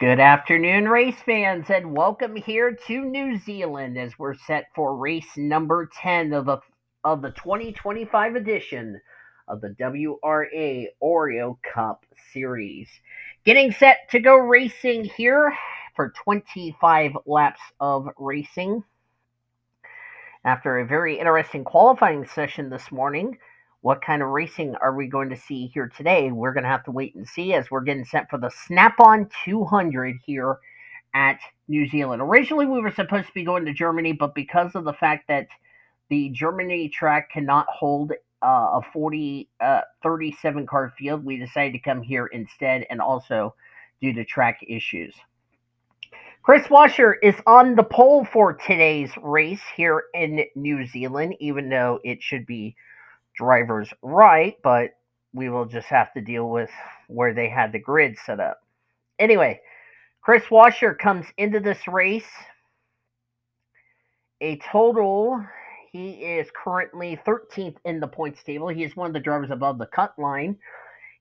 Good afternoon, race fans, and welcome here to New Zealand as we're set for race number 10 of the 2025 edition of the WRA Oreo Cup Series. Getting set to go racing here for 25 laps of racing. After a very interesting qualifying session this morning, what kind of racing are we going to see here today? We're going to have to wait and see as we're getting set for the Snap On 200 here at New Zealand. Originally, we were supposed to be going to Germany, but because of the fact that the Germany track cannot hold a 37 car field, we decided to come here instead, and also due to track issues. Chris Wascher is on the pole for today's race here in New Zealand, even though it should be driver's right, but we will just have to deal with where they had the grid set up. Anyway, Chris Wascher comes into this race a total. He is currently 13th in the points table. He is one of the drivers above the cut line.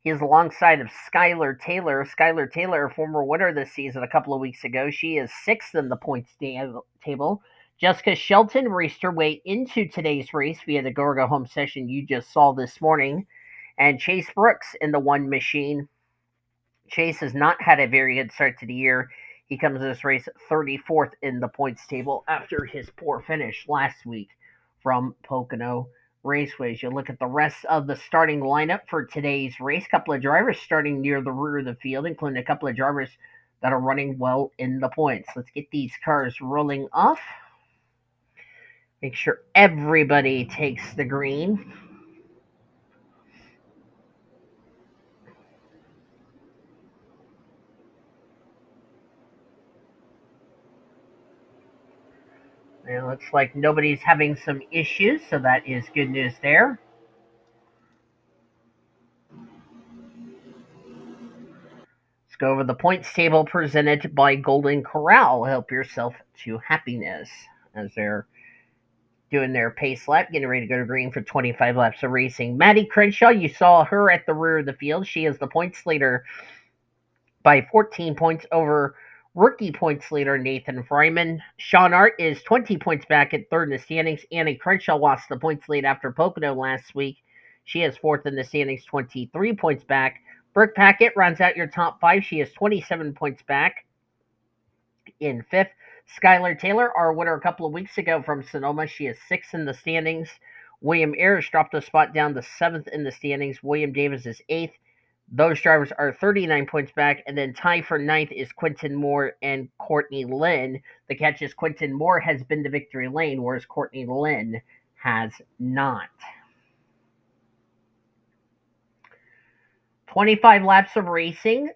He is alongside of Skylar Taylor. Skylar Taylor, former winner this season a couple of weeks ago. She is 6th in the points table. Jessica Shelton raced her way into today's race via the Go Home session you just saw this morning. And Chase Brooks in the one machine. Chase has not had a very good start to the year. He comes to this race 34th in the points table after his poor finish last week from Pocono Raceways. You look at the rest of the starting lineup for today's race. A couple of drivers starting near the rear of the field, including a couple of drivers that are running well in the points. Let's get these cars rolling off. Make sure everybody takes the green. It looks like nobody's having some issues, so that is good news there. Let's go over the points table presented by Golden Corral. Help yourself to happiness as they're doing their pace lap, getting ready to go to green for 25 laps of racing. Maddie Crenshaw, you saw her at the rear of the field. She is the points leader by 14 points over rookie points leader Nathan Fryman. Sean Art is 20 points back at third in the standings. Annie Crenshaw lost the points lead after Pocono last week. She is fourth in the standings, 23 points back. Brooke Paquette rounds out your top five. She is 27 points back in fifth. Skylar Taylor, our winner a couple of weeks ago from Sonoma, she is sixth in the standings. William Ayers dropped a spot down to seventh in the standings. William Davis is eighth. Those drivers are 39 points back, and then tied for ninth is Quentin Moore and Courtney Lynn. The catch is Quentin Moore has been to victory lane, whereas Courtney Lynn has not. 25 laps of racing.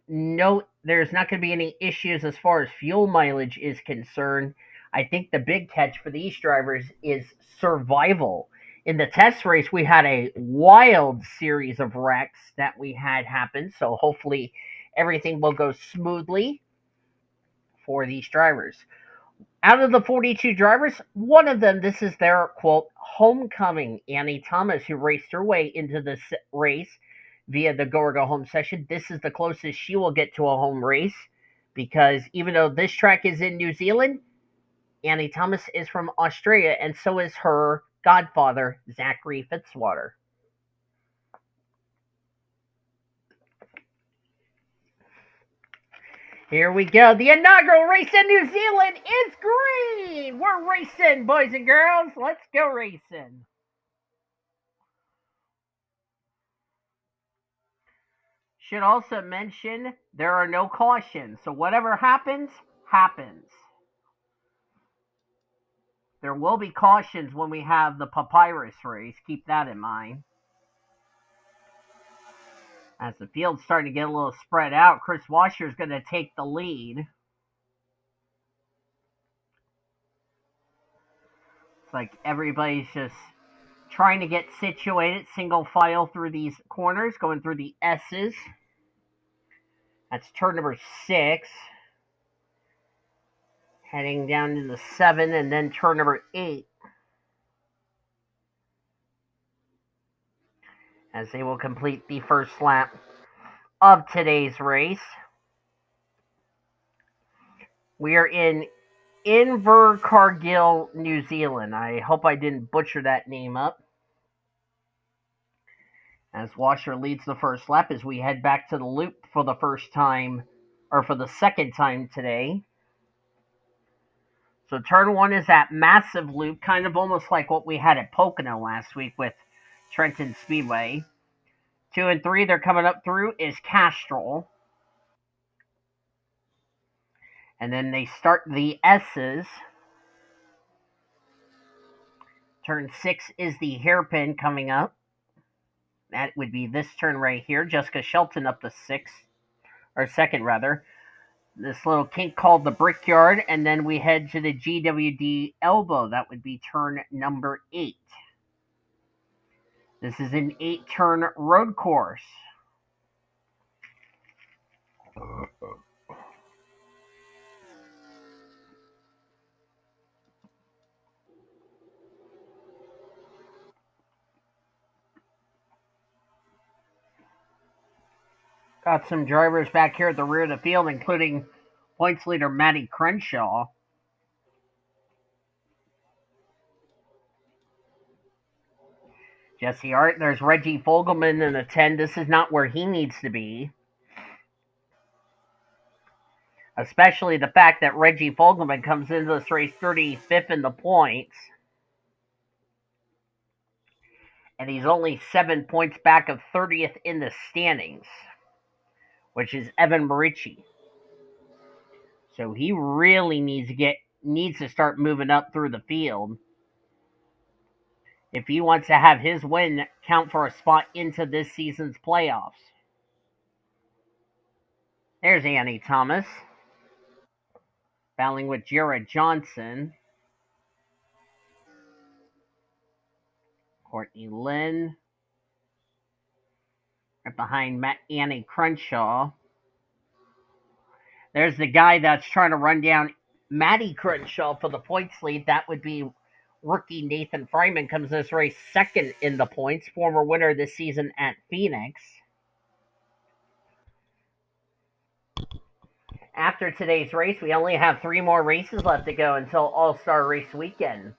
No, there's not going to be any issues as far as fuel mileage is concerned. I think the big catch for these drivers is survival. In the test race, we had a wild series of wrecks that we had happen, so hopefully everything will go smoothly for these drivers. Out of the 42 drivers, one of them, this is their quote, homecoming, Annie Thomas, who raced her way into this race via the Go or Go Home session. This is the closest she will get to a home race because even though this track is in New Zealand, Annie Thomas is from Australia, and so is her godfather, Zachary Fitzwater. Here we go. The inaugural race in New Zealand is green. We're racing, boys and girls. Let's go racing. Should also mention there are no cautions, so whatever happens, happens. There will be cautions when we have the papyrus race. Keep that in mind. As the field's starting to get a little spread out, Chris Wascher is going to take the lead. It's like everybody's just trying to get situated, single file through these corners, going through the S's. That's turn number 6. Heading down to the 7 and then turn number 8. As they will complete the first lap of today's race. We are in Invercargill, New Zealand. I hope I didn't butcher that name up. As Washer leads the first lap as we head back to the loop for the first time, or for the second time today. So turn one is that massive loop, kind of almost like what we had at Pocono last week with Trenton Speedway. 2 and 3 they're coming up through is Castrol. And then they start the S's. Turn 6 is the hairpin coming up. That would be this turn right here. Jessica Shelton up the sixth, or second rather. This little kink called the Brickyard, and then we head to the GWD elbow. That would be turn number 8. This is an 8-turn road course. Got some drivers back here at the rear of the field, including points leader Matty Crenshaw. Jesse Art, there's Reggie Fogelman in the 10. This is not where he needs to be. Especially the fact that Reggie Fogelman comes into this race 35th in the points. And he's only 7 points back of 30th in the standings, which is Evan Ricci. So he really needs to start moving up through the field if he wants to have his win count for a spot into this season's playoffs. There's Annie Thomas battling with Jared Johnson. Courtney Lynn right behind Annie Crenshaw. There's the guy that's trying to run down Maddie Crenshaw for the points lead. That would be rookie Nathan Fryman. Comes this race second in the points. Former winner this season at Phoenix. After today's race, we only have 3 more races left to go until All-Star Race Weekend.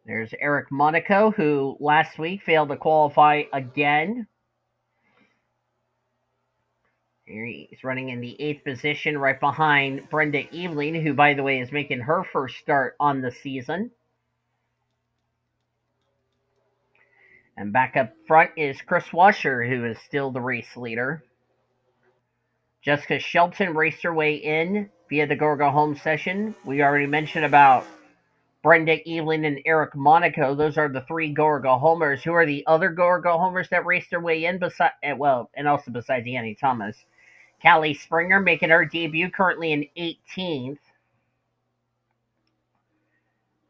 There's Eric Monaco, who last week failed to qualify again. Here he's running in the 8th position right behind Brenda Eveling, who, by the way, is making her first start on the season. And back up front is Chris Washer, who is still the race leader. Jessica Shelton raced her way in via the Go Home session. We already mentioned about Brenda Eveling and Eric Monaco. Those are the 3 Go Homers. Who are the other Go Homers that raced their way in? And also besides Annie Thomas. Callie Springer making her debut, currently in 18th.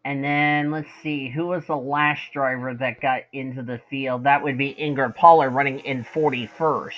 And then let's see, who was the last driver that got into the field? That would be Ingrid Pollard running in 41st.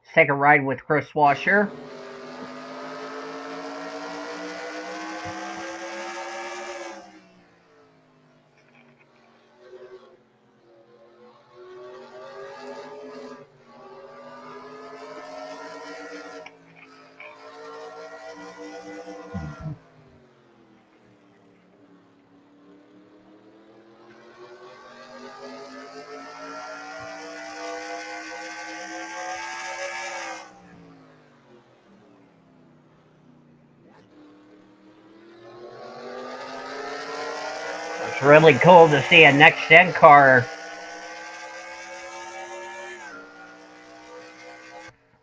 Let's take a ride with Chris Washer. It's really cool to see a next-gen car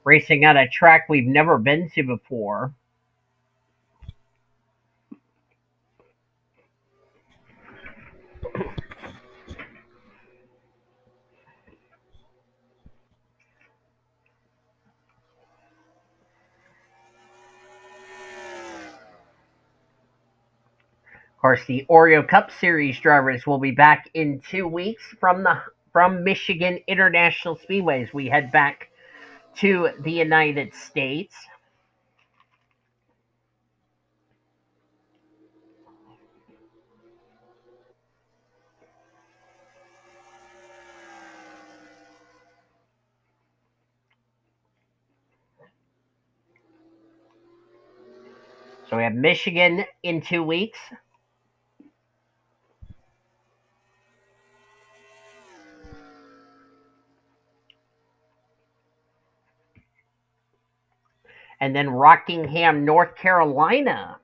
racing on a track we've never been to before. Of course, the Oreo Cup Series drivers will be back in 2 weeks from Michigan International Speedways. We head back to the United States. So we have Michigan in 2 weeks. And then Rockingham, North Carolina.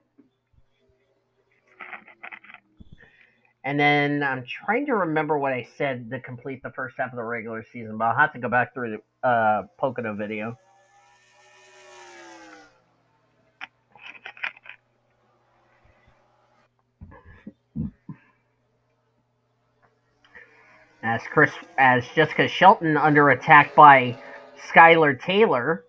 And then I'm trying to remember what I said to complete the first half of the regular season, but I'll have to go back through the Pocono video. As Jessica Shelton under attack by Skylar Taylor.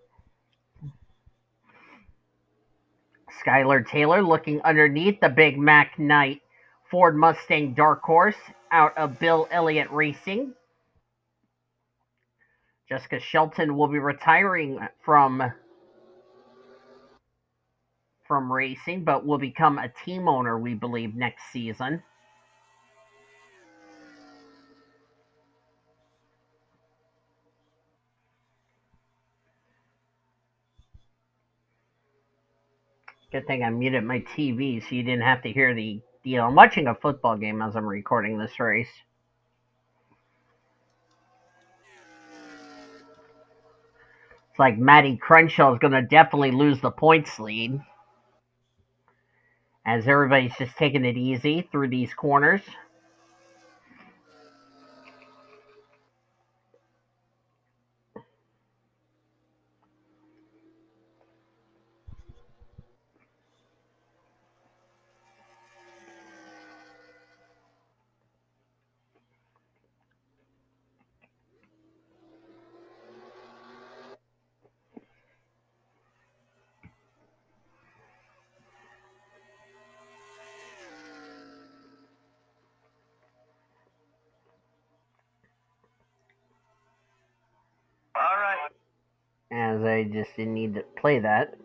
Skylar Taylor looking underneath the Big Mac Knight Ford Mustang Dark Horse out of Bill Elliott Racing. Jessica Shelton will be retiring from racing, but will become a team owner, we believe, next season. Good thing I muted my TV so you didn't have to hear the deal. I'm watching a football game as I'm recording this race. It's like Maddie Crenshaw is going to definitely lose the points lead as everybody's just taking it easy through these corners. All right. As I just didn't need to play that.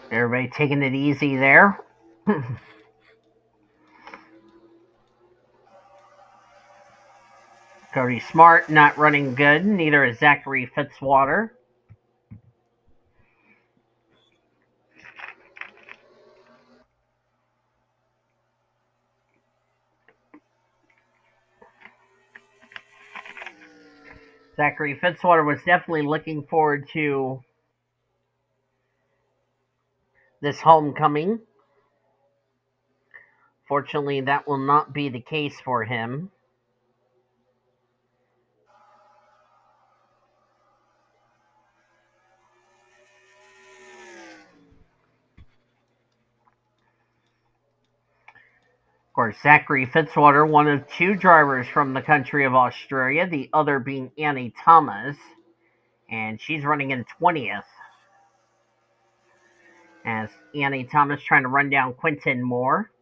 Everybody taking it easy there. Cody Smart not running good. Neither is Zachary Fitzwater. Zachary Fitzwater was definitely looking forward to this homecoming. Fortunately, that will not be the case for him. Of course, Zachary Fitzwater, one of two drivers from the country of Australia, the other being Annie Thomas, and she's running in 20th. As Annie Thomas trying to run down Quinton Moore.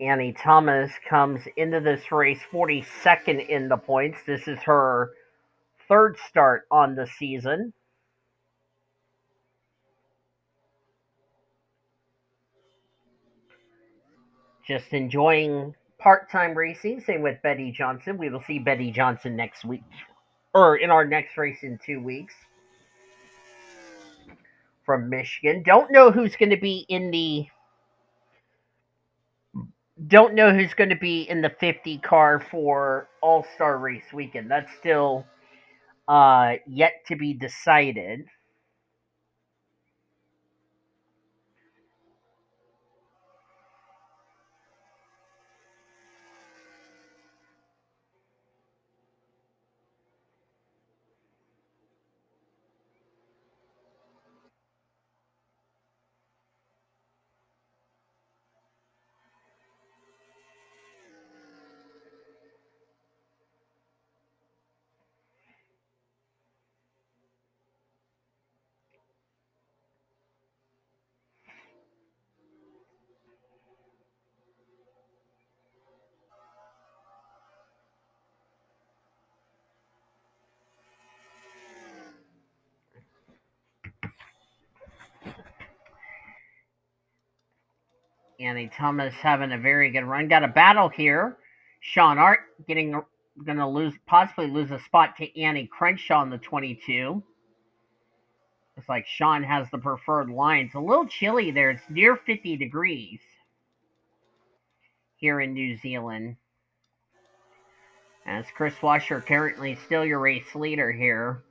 Annie Thomas comes into this race 42nd in the points. This is her third start on the season. Just enjoying part-time racing. Same with Betty Johnson. We will see Betty Johnson next week, or in our next race in 2 weeks. From Michigan. Don't know who's going to be in the Don't know who's going to be in the 50 car for All-Star Race weekend. That's still yet to be decided. Annie Thomas having a very good run. Got a battle here. Sean Art going to possibly lose a spot to Annie Crenshaw in the 22. It's like Sean has the preferred line. It's a little chilly there. It's near 50 degrees here in New Zealand. As K Wascher currently still your race leader here.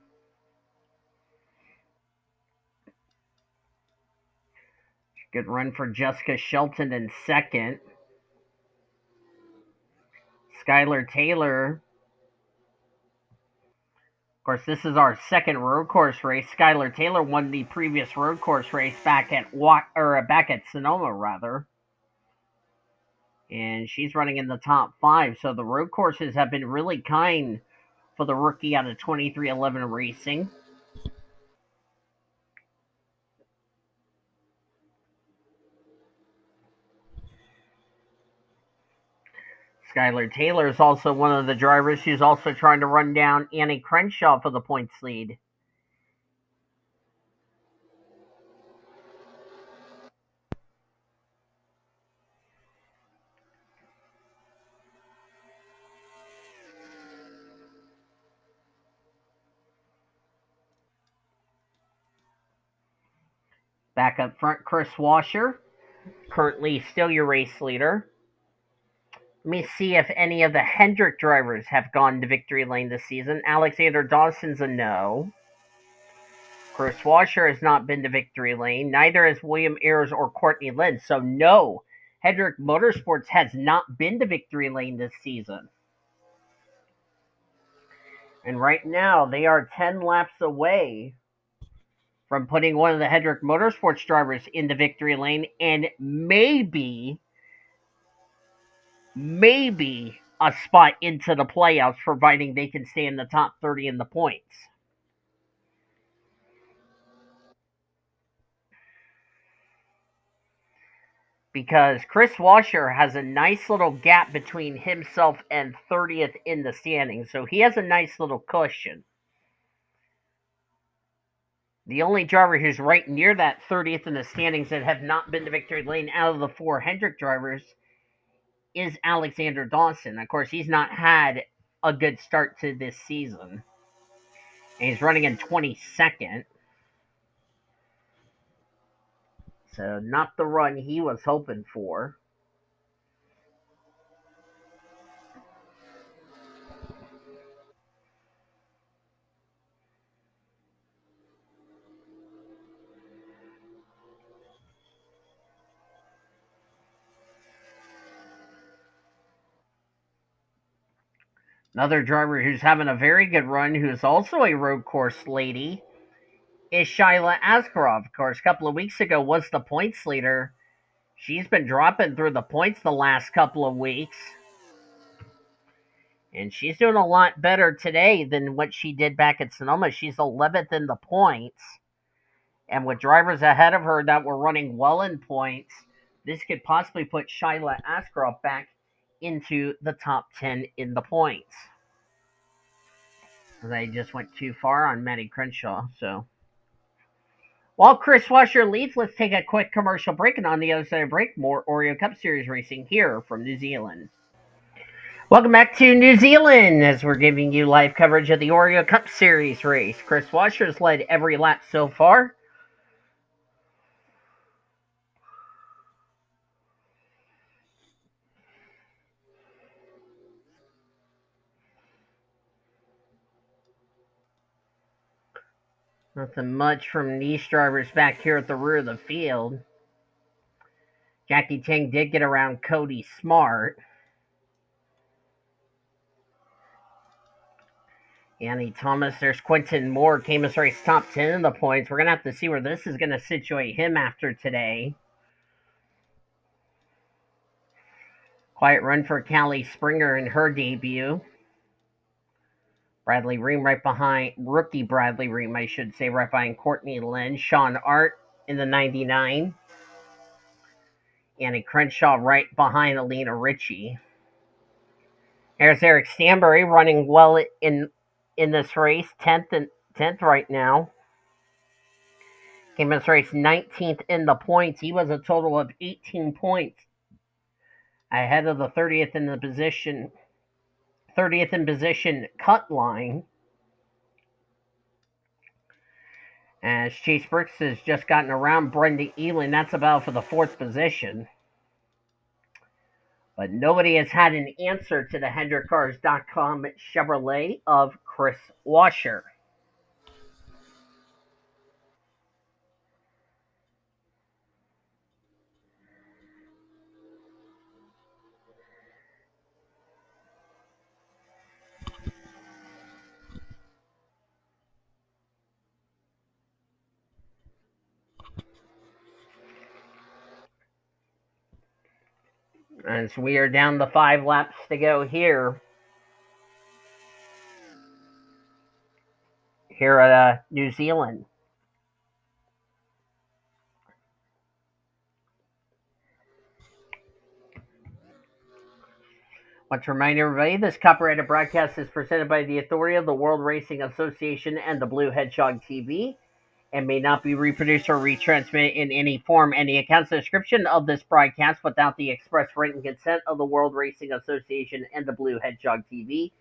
Good run for Jessica Shelton in second. Skylar Taylor. Of course, this is our second road course race. Skylar Taylor won the previous road course race back at Sonoma, rather. And she's running in the top 5. So the road courses have been really kind for the rookie out of 2311 Racing. Skylar Taylor is also one of the drivers who's also trying to run down Annie Crenshaw for the points lead. Back up front, K Wascher, currently still your race leader. Let me see if any of the Hendrick drivers have gone to victory lane this season. Alexander Dawson's a no. K Wascher has not been to victory lane. Neither has William Ayers or Courtney Lynn. So no, Hendrick Motorsports has not been to victory lane this season. And right now, they are 10 laps away from putting one of the Hendrick Motorsports drivers into victory lane and maybe a spot into the playoffs, providing they can stay in the top 30 in the points. Because K Wascher has a nice little gap between himself and 30th in the standings, so he has a nice little cushion. The only driver who's right near that 30th in the standings that have not been to victory lane out of the 4 Hendrick drivers is Alexander Dawson. Of course, he's not had a good start to this season. And he's running in 22nd. So, not the run he was hoping for. Another driver who's having a very good run, who's also a road course lady, is S Askraov. Of course, a couple of weeks ago was the points leader. She's been dropping through the points the last couple of weeks. And she's doing a lot better today than what she did back at Sonoma. She's 11th in the points. And with drivers ahead of her that were running well in points, this could possibly put Shyla Askraov back into the top 10 in the points. They just went too far on Maddie Crenshaw, so. While K Wascher leads, let's take a quick commercial break, and on the other side of break, more Oreo Cup Series racing here from New Zealand. Welcome back to New Zealand, as we're giving you live coverage of the Oreo Cup Series race. K Wascher's led every lap so far. Nothing much from these drivers back here at the rear of the field. Jackie Tang did get around Cody Smart. Annie Thomas, there's Quentin Moore, came as race top 10 in the points. We're going to have to see where this is going to situate him after today. Quiet run for Callie Springer in her debut. Bradley Reim right behind, rookie Bradley Reim, I should say, right behind Courtney Lynn. Sean Art in the 99. Annie Crenshaw right behind E Ricci. There's Eric Stanbury running well in this race, 10th right now. Came in this race 19th in the points. He was a total of 18 points ahead of the 30th in position cut line. As Chase Brooks has just gotten around Brenda Elin, that's about for the 4th position. But nobody has had an answer to the HendrickCars.com Chevrolet of Chris Wascher. As we are down to 5 laps to go here at New Zealand. I want to remind everybody this copyrighted broadcast is presented by the authority of the World Racing Association and the Blue Hedgehog TV and may not be reproduced or retransmitted in any form. Any account description of this broadcast without the express written consent of the World Racing Association and the Blue Hedgehog TV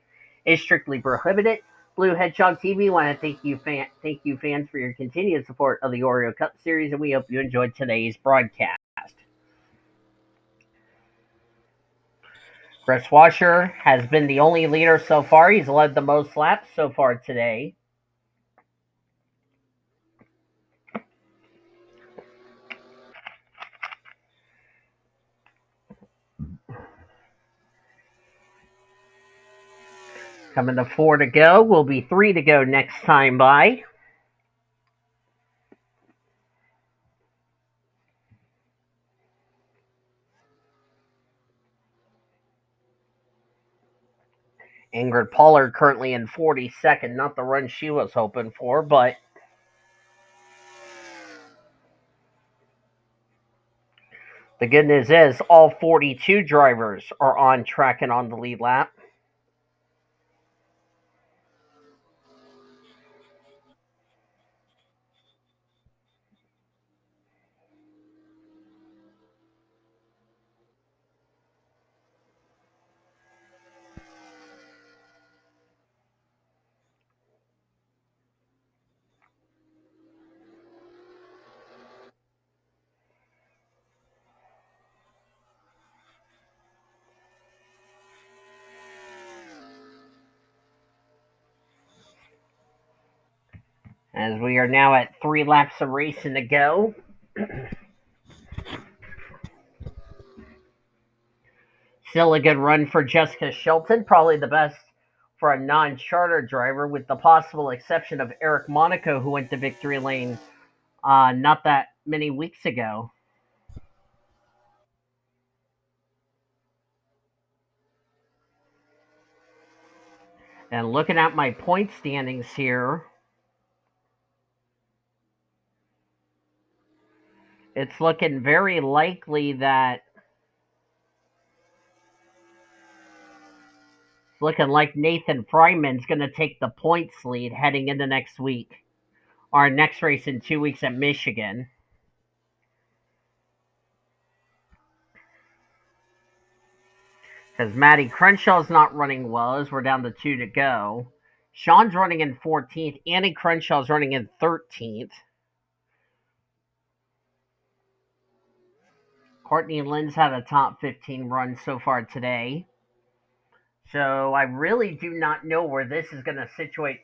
is strictly prohibited. Blue Hedgehog TV want to thank you fans for your continued support of the Oreo Cup Series, and we hope you enjoyed today's broadcast. Chris Wascher has been the only leader so far. He's led the most laps so far today. Coming to 4 to go. Will be 3 to go next time by. Ingrid Pollard currently in 42nd. Not the run she was hoping for, but the good news is all 42 drivers are on track and on the lead lap. As we are now at 3 laps of racing to go. Still a good run for Jessica Shelton, probably the best for a non-charter driver, with the possible exception of Eric Monaco, who went to victory lane not that many weeks ago. And looking at my point standings here, it's looking very likely that it's looking like Nathan Fryman's going to take the points lead heading into next week. Our next race in 2 weeks at Michigan. Because Maddie Crenshaw's not running well as we're down to 2 to go. Sean's running in 14th. Annie Crenshaw's running in 13th. Courtney Lynn's had a top 15 run so far today. So I really do not know where this is going to situate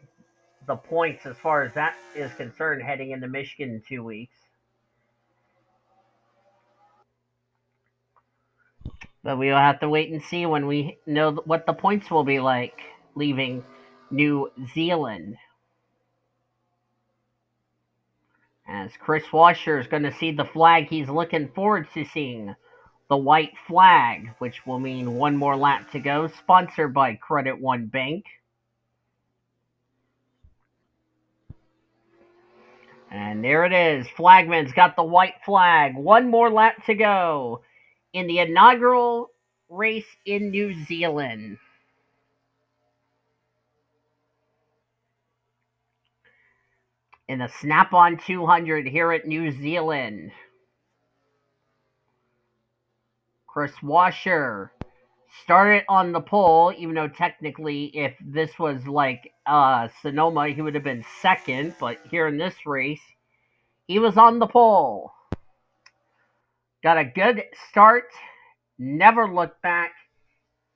the points as far as that is concerned heading into Michigan in 2 weeks. But we'll have to wait and see when we know what the points will be like leaving New Zealand. As Chris Wascher is going to see the flag he's looking forward to seeing, the white flag, which will mean one more lap to go, sponsored by Credit One Bank. And there it is. Flagman's got the white flag. One more lap to go in the inaugural race in New Zealand. In the Snap-on 200 here at New Zealand. Chris Wascher started on the pole, even though technically if this was like Sonoma, he would have been second. But here in this race, he was on the pole. Got a good start, never looked back,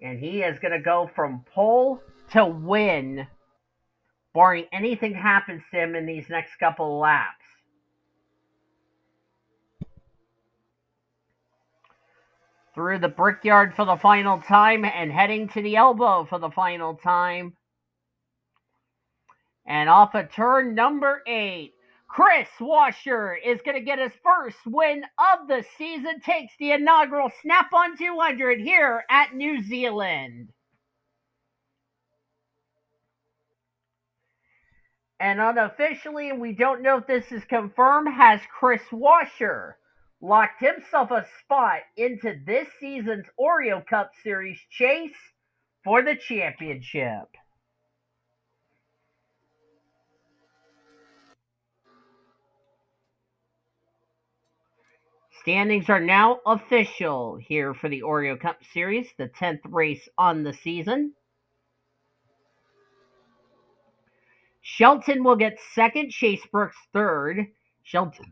and he is going to go from pole to win, barring anything happens to him in these next couple of laps. Through the brickyard for the final time and heading to the elbow for the final time. And off of turn number 8, Chris Wascher is going to get his first win of the season, takes the inaugural Snap-on 200 here at New Zealand. And unofficially, and we don't know if this is confirmed, has Chris Wascher locked himself a spot into this season's Oreo Cup Series chase for the championship. Standings are now official here for the Oreo Cup Series, the 10th race on the season. Shelton will get second, Chase Brooks third. Shelton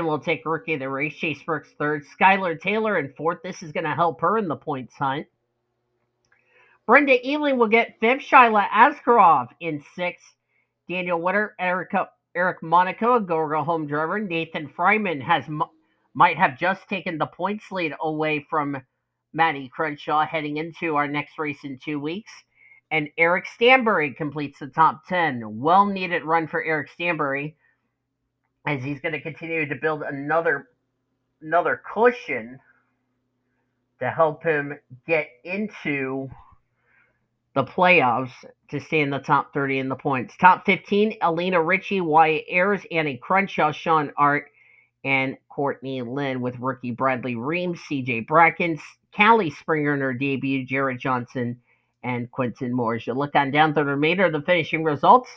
will take rookie of the race, Chase Brooks third. Skylar Taylor in fourth. This is going to help her in the points hunt. Brenda Eveling will get fifth, Shyla Askarov in sixth. Daniel Witter, Eric Monaco, a Go home driver. Nathan Fryman might have just taken the points lead away from Matty Crenshaw heading into our next race in 2 weeks. And Eric Stanbury completes the top 10. Well-needed run for Eric Stanbury as he's going to continue to build another cushion to help him get into the playoffs to stay in the top 30 in the points. Top 15, E Ricci, Y Ayers, Annie Crenshaw, Sean Art, and Courtney Lynn with rookie Bradley Ream, CJ Bracken, Callie Springer in her debut, Jared Johnson, and Quentin Moore. As you look on down to the remainder of the finishing results,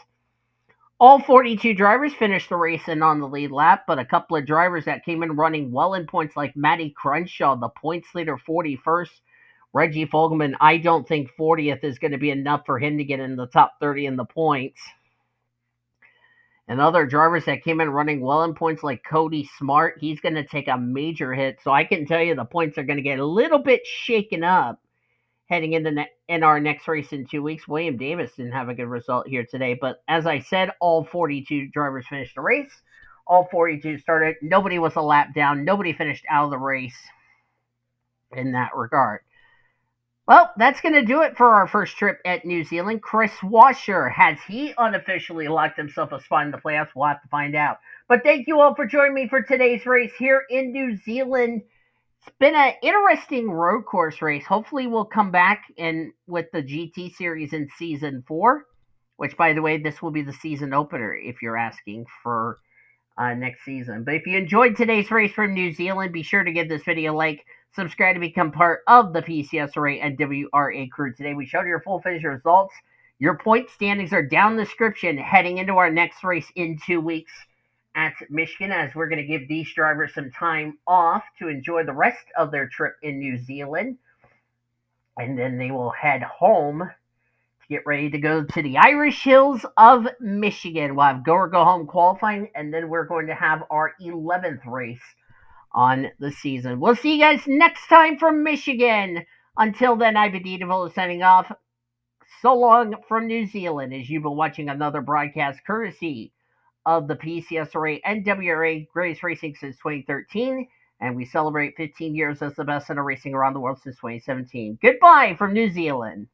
all 42 drivers finished the race and on the lead lap, but a couple of drivers that came in running well in points, like Matty Crenshaw, the points leader, 41st. Reggie Fogelman, I don't think 40th is going to be enough for him to get in the top 30 in the points. And other drivers that came in running well in points, like Cody Smart, he's going to take a major hit. So I can tell you the points are going to get a little bit shaken up heading into in our next race in 2 weeks. William Davis didn't have a good result here today. But as I said, all 42 drivers finished the race. All 42 started. Nobody was a lap down. Nobody finished out of the race in that regard. Well, that's going to do it for our first trip at New Zealand. Chris Wascher, has he unofficially locked himself a spot in the playoffs? We'll have to find out. But thank you all for joining me for today's race here in New Zealand. It's been an interesting road course race. Hopefully we'll come back with the GT Series in Season 4, which, by the way, this will be the season opener if you're asking for next season. But if you enjoyed today's race from New Zealand, be sure to give this video a like. Subscribe to become part of the PCSRA and WRA crew. Today we showed your full finish results. Your point standings are down in the description heading into our next race in 2 weeks at Michigan, as we're going to give these drivers some time off to enjoy the rest of their trip in New Zealand. And then they will head home to get ready to go to the Irish Hills of Michigan. We'll have go or go home qualifying, and then we're going to have our 11th race on the season. We'll see you guys next time from Michigan. Until then, I've been D Whittle signing off. So long from New Zealand, as you've been watching another broadcast courtesy of the PCSRA and WRA Greatest Racing since 2013, and we celebrate 15 years as the best in racing around the world since 2017. Goodbye from New Zealand.